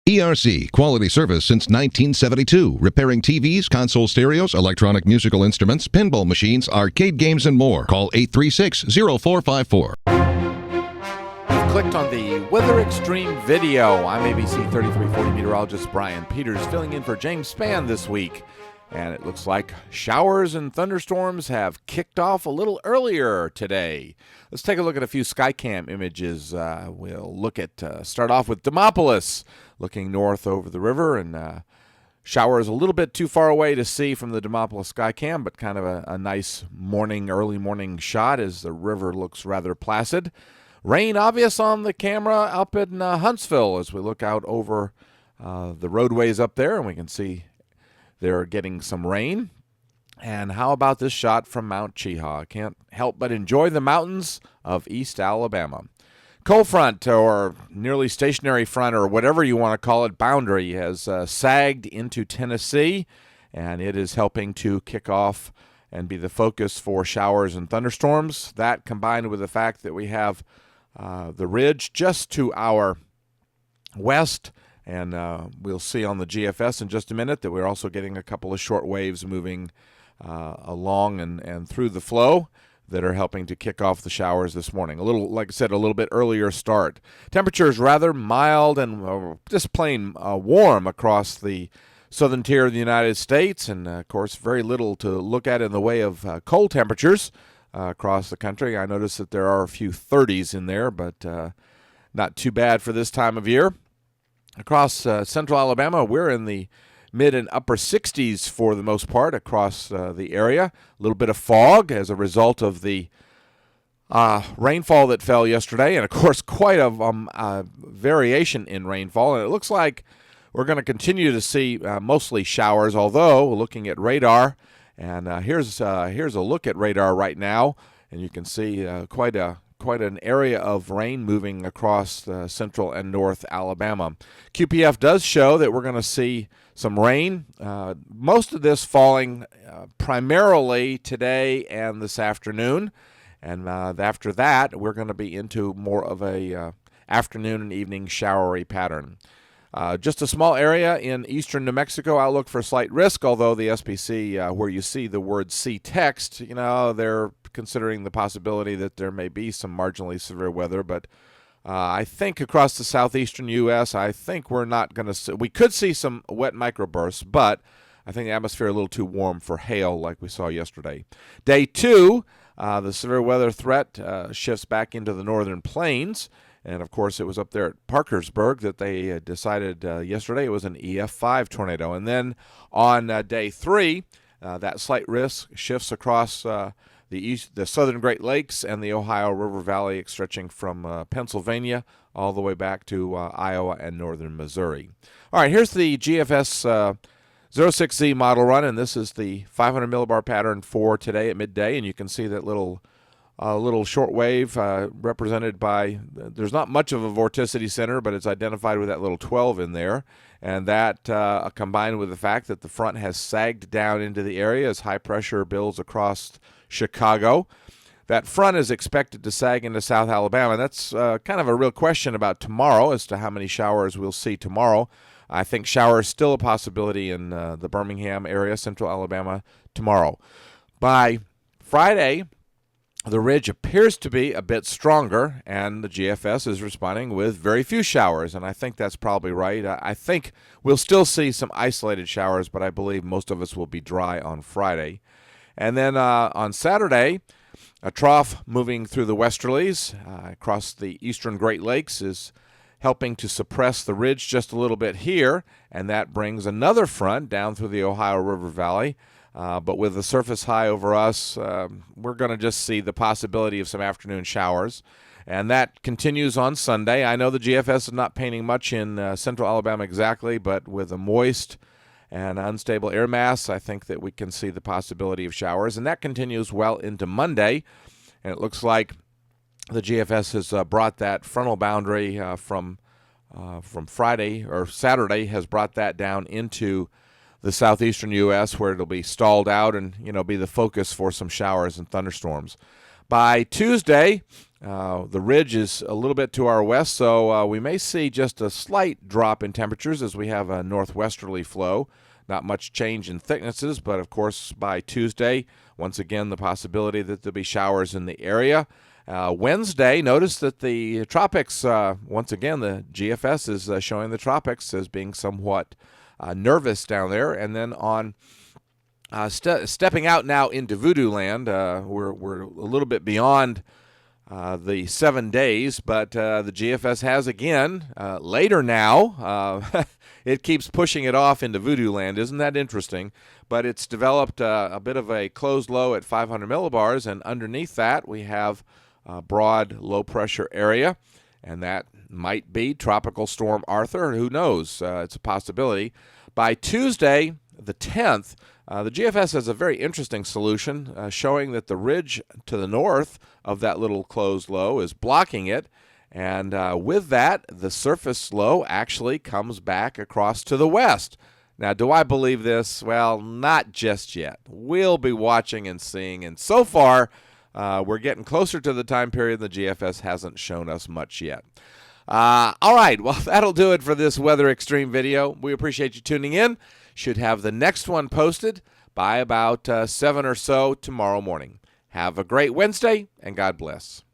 ERC, quality service since 1972. Repairing TVs, console stereos, electronic musical instruments, pinball machines, arcade games, and more. Call 836-0454. Clicked on the Weather Xtreme video. I'm ABC 3340 meteorologist Brian Peters, filling in for James Spann this week. And it looks like showers and thunderstorms have kicked off a little earlier today. Let's take a look at a few Skycam images. We'll look at, start off with Demopolis, looking north over the river, and showers a little bit too far away to see from the Demopolis Skycam, but kind of a nice morning, early morning shot as the river looks rather placid. Rain obvious on the camera up in Huntsville as we look out over the roadways up there, and we can see they're getting some rain. And how about this shot from Mount Cheaha? Can't help but enjoy the mountains of East Alabama. Cold front, or nearly stationary front, or whatever you want to call it, boundary, has sagged into Tennessee, and it is helping to kick off and be the focus for showers and thunderstorms. That combined with the fact that we have the ridge just to our west, and we'll see on the GFS in just a minute that we're also getting a couple of short waves moving along and through the flow that are helping to kick off the showers this morning. A little, like I said, a little bit earlier start. Temperatures rather mild and just plain warm across the southern tier of the United States, and of course very little to look at in the way of cold temperatures across the country. I noticed that there are a few 30s in there, but not too bad for this time of year. Across central Alabama, we're in the mid and upper 60s for the most part across the area. A little bit of fog as a result of the rainfall that fell yesterday, and of course quite a variation in rainfall. And it looks like we're going to continue to see mostly showers, although looking at radar, and here's a look at radar right now, and you can see quite an area of rain moving across central and north Alabama. QPF does show that we're going to see some rain, most of this falling primarily today and this afternoon, and after that we're going to be into more of a afternoon and evening showery pattern. Just a small area in eastern New Mexico, outlook for slight risk, although the SPC, where you see the word C text, they're considering the possibility that there may be some marginally severe weather. But I think across the southeastern U.S., I think we're not going to see, we could see some wet microbursts, but I think the atmosphere is a little too warm for hail like we saw yesterday. Day 2, the severe weather threat shifts back into the northern plains. And, of course, it was up there at Parkersburg that they decided yesterday it was an EF5 tornado. And then on day 3, that slight risk shifts across the southern Great Lakes and the Ohio River Valley, stretching from Pennsylvania all the way back to Iowa and northern Missouri. All right, here's the GFS 06Z model run, and this is the 500 millibar pattern for today at midday. And you can see that little short wave represented by, there's not much of a vorticity center, but it's identified with that little 12 in there. And that combined with the fact that the front has sagged down into the area as high pressure builds across Chicago. That front is expected to sag into South Alabama. That's kind of a real question about tomorrow as to how many showers we'll see tomorrow. I think showers still a possibility in the Birmingham area, central Alabama, tomorrow. By Friday, the ridge appears to be a bit stronger, and the GFS is responding with very few showers, and I think that's probably right. I think we'll still see some isolated showers, but I believe most of us will be dry on Friday. And then on Saturday, a trough moving through the westerlies across the eastern Great Lakes is helping to suppress the ridge just a little bit here, and that brings another front down through the Ohio River Valley. But with the surface high over us, we're going to just see the possibility of some afternoon showers. And that continues on Sunday. I know the GFS is not painting much in central Alabama exactly, but with a moist and unstable air mass, I think that we can see the possibility of showers. And that continues well into Monday. And it looks like the GFS has brought that frontal boundary from Friday or Saturday, has brought that down into the southeastern U.S., where it'll be stalled out and be the focus for some showers and thunderstorms. By Tuesday, the ridge is a little bit to our west, so we may see just a slight drop in temperatures as we have a northwesterly flow. Not much change in thicknesses, but of course by Tuesday, once again, the possibility that there'll be showers in the area. Wednesday, notice that the tropics, once again, the GFS is showing the tropics as being somewhat nervous down there. And then on stepping out now into voodoo land, we're a little bit beyond the 7 days, but the GFS has again, later now, it keeps pushing it off into voodoo land. Isn't that interesting? But it's developed a bit of a closed low at 500 millibars, and underneath that we have a broad low-pressure area, and that might be Tropical Storm Arthur. Who knows? It's a possibility. By Tuesday, the 10th, the GFS has a very interesting solution showing that the ridge to the north of that little closed low is blocking it, and with that, the surface low actually comes back across to the west. Now, do I believe this? Well, not just yet. We'll be watching and seeing, and so far, we're getting closer to the time period. The GFS hasn't shown us much yet. All right, well, that'll do it for this Weather Extreme video. We appreciate you tuning in. Should have the next one posted by about 7 or so tomorrow morning. Have a great Wednesday, and God bless.